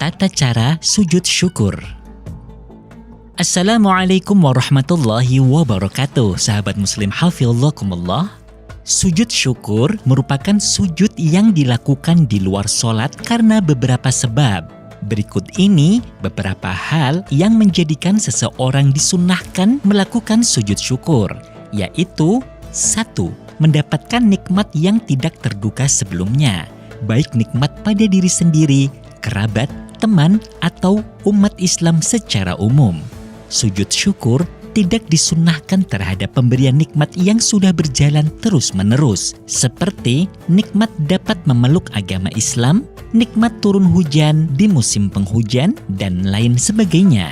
Tata cara sujud syukur. Assalamualaikum warahmatullahi wabarakatuh. Sahabat muslim hafizakumullah. Sujud syukur merupakan sujud yang dilakukan di luar sholat karena beberapa sebab. Berikut ini beberapa hal yang menjadikan seseorang disunnahkan melakukan sujud syukur, yaitu 1. Mendapatkan nikmat yang tidak terduga sebelumnya, baik nikmat pada diri sendiri, kerabat, teman, atau umat Islam secara umum. Sujud syukur tidak disunnahkan terhadap pemberian nikmat yang sudah berjalan terus-menerus, seperti nikmat dapat memeluk agama Islam, nikmat turun hujan di musim penghujan, dan lain sebagainya.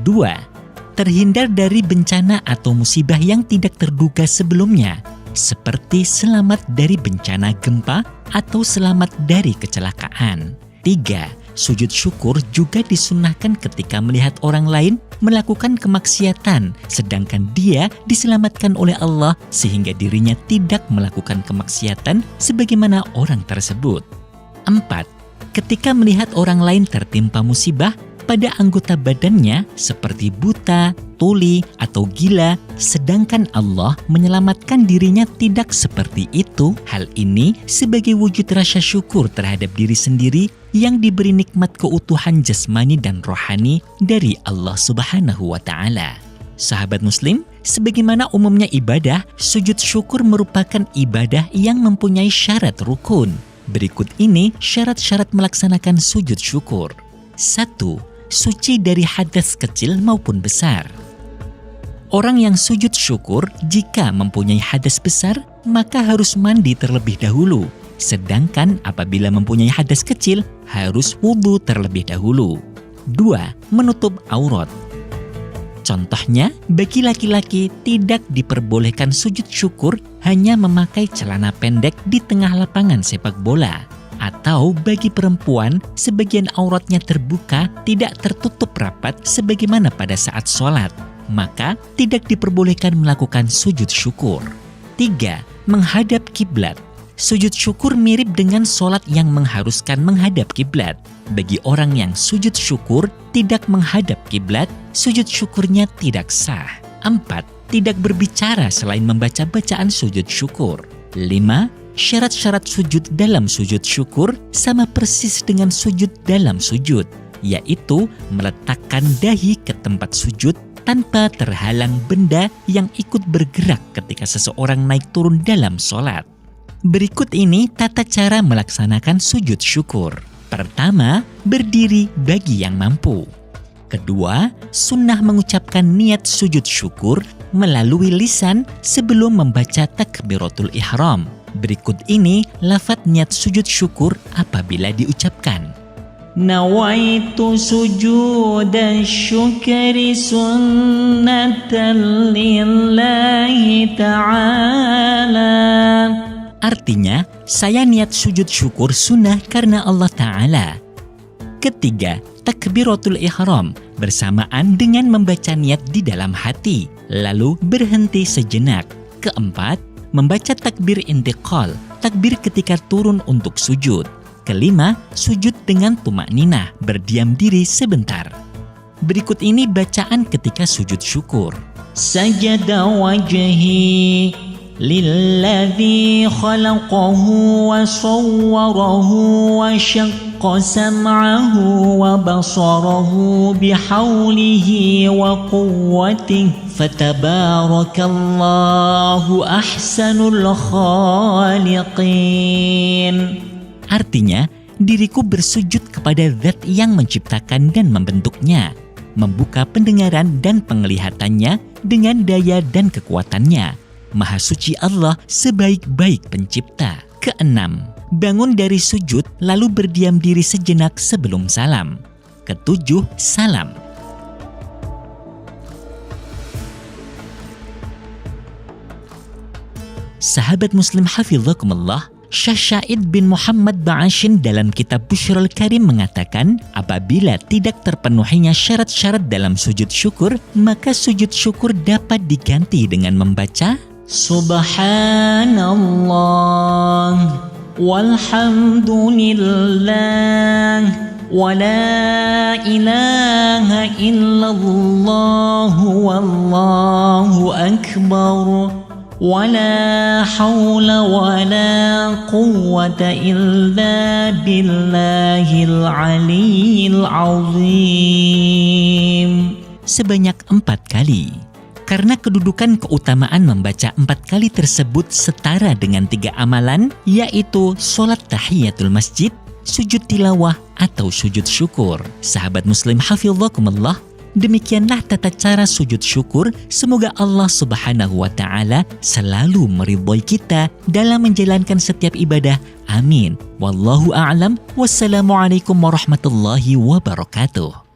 2. Terhindar dari bencana atau musibah yang tidak terduga sebelumnya, seperti selamat dari bencana gempa atau selamat dari kecelakaan. 3. Sujud syukur juga disunnahkan ketika melihat orang lain melakukan kemaksiatan, sedangkan dia diselamatkan oleh Allah sehingga dirinya tidak melakukan kemaksiatan sebagaimana orang tersebut. 4. Ketika melihat orang lain tertimpa musibah pada anggota badannya seperti buta, tuli, atau gila, sedangkan Allah menyelamatkan dirinya tidak seperti itu, hal ini sebagai wujud rasa syukur terhadap diri sendiri yang diberi nikmat keutuhan jasmani dan rohani dari Allah Subhanahu wa Ta'ala. Sahabat muslim, sebagaimana umumnya ibadah, sujud syukur merupakan ibadah yang mempunyai syarat rukun. Berikut ini syarat-syarat melaksanakan sujud syukur. 1. Suci dari hadas kecil maupun besar. Orang yang sujud syukur jika mempunyai hadas besar, maka harus mandi terlebih dahulu. Sedangkan apabila mempunyai hadas kecil, harus wudu terlebih dahulu. 2. Menutup aurat. Contohnya, bagi laki-laki tidak diperbolehkan sujud syukur hanya memakai celana pendek di tengah lapangan sepak bola. Atau bagi perempuan, sebagian auratnya terbuka tidak tertutup rapat sebagaimana pada saat sholat, maka tidak diperbolehkan melakukan sujud syukur. 3. Menghadap kiblat. Sujud syukur mirip dengan sholat yang mengharuskan menghadap kiblat. Bagi orang yang sujud syukur tidak menghadap kiblat, sujud syukurnya tidak sah. 4. Tidak berbicara selain membaca bacaan sujud syukur. 5. Syarat-syarat sujud dalam sujud syukur sama persis dengan sujud dalam sujud, yaitu meletakkan dahi ke tempat sujud tanpa terhalang benda yang ikut bergerak ketika seseorang naik turun dalam sholat. Berikut ini tata cara melaksanakan sujud syukur. Pertama, berdiri bagi yang mampu. Kedua, sunnah mengucapkan niat sujud syukur melalui lisan sebelum membaca takbiratul ihram. Berikut ini lafaz niat sujud syukur apabila diucapkan. Nawaitu sujuda syukri sunnatan lillahi ta'ala. Artinya, saya niat sujud syukur sunnah karena Allah Ta'ala. Ketiga, takbiratul ihram bersamaan dengan membaca niat di dalam hati, lalu berhenti sejenak. Keempat, membaca takbir intiqal, takbir ketika turun untuk sujud. Kelima, sujud dengan tumakninah, berdiam diri sebentar. Berikut ini bacaan ketika sujud syukur. Sajada wajhi lilladzi khalaqahu wa sawwarahu wa syaqqa sam'ahu wa basarahu bihaulihi wa quwwatihi fatabarakallahu ahsanul khaliqin. Artinya, diriku bersujud kepada Zat yang menciptakan dan membentuknya, membuka pendengaran dan penglihatannya dengan daya dan kekuatannya. Maha suci Allah sebaik-baik pencipta. Keenam, bangun dari sujud lalu berdiam diri sejenak sebelum salam. Ketujuh, salam. Sahabat muslim hafizakumullah, Syekh Syahid bin Muhammad Ba'ashin dalam kitab Bushrul Karim mengatakan, apabila tidak terpenuhinya syarat-syarat dalam sujud syukur, maka sujud syukur dapat diganti dengan membaca Subhanallah walhamdulillah ولا إله إلا الله والله أكبر ولا حول ولا قوة إلا بالله العلي العظيم. Sebanyak 4 kali. Karena kedudukan keutamaan membaca 4 kali tersebut setara dengan 3 amalan, yaitu sholat tahiyatul masjid, sujud tilawah, atau sujud syukur. Sahabat muslim hafizakumullah, demikianlah tata cara sujud syukur. Semoga Allah Subhanahu wa Ta'ala selalu meridhoi kita dalam menjalankan setiap ibadah. Amin. Wallahu a'lam. Wassalamualaikum warahmatullahi wabarakatuh.